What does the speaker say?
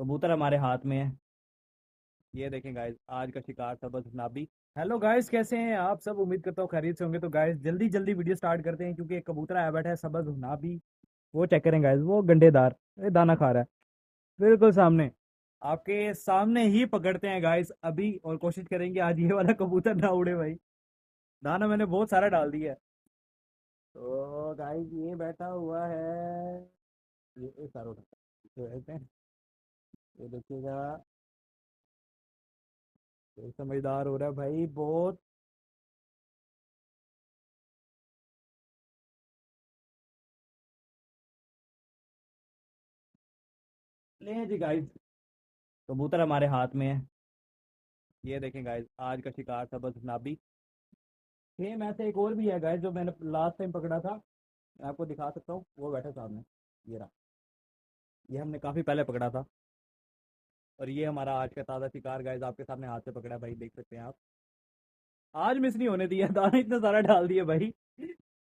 कबूतर हमारे हाथ में है। ये देखें गाइस, आज का शिकार सबज नाबी। हेलो गाइस, कैसे हैं आप सब? उम्मीद करता हूँ खैरियत से होंगे। तो गाइस जल्दी जल्दी वीडियो स्टार्ट करते हैं, क्योंकि एक कबूतर आया बैठा है सबज नाबी। वो चेक करें गाइस, वो गंडेदार ये दाना खा रहा है बिल्कुल सामने। आपके सामने ही पकड़ते हैं गाइस अभी, और कोशिश करेंगे आज ये वाला कबूतर ना उड़े भाई। दाना मैंने बहुत सारा डाल दिया है। तो गाइस ये बैठा हुआ है, ये सारा उठाता है। तो ऐसे ये देखिएगा, ये समझदार हो रहा है भाई बहुत। ले जी गाइस, कबूतर हमारे हाथ में है। ये देखें गाइस, आज का शिकार सबज नाबी। सेम ऐसे एक और भी है गाइस, जो मैंने लास्ट टाइम पकड़ा था। मैं आपको दिखा सकता हूँ, वो बैठा सामने। ये रहा, ये हमने काफी पहले पकड़ा था। और ये हमारा आज का ताज़ा शिकार गाइस, आपके सामने हाथ से पकड़ा है भाई, देख सकते हैं आप। आज मिस नहीं होने दिया, दाना इतना सारा डाल दिया भाई।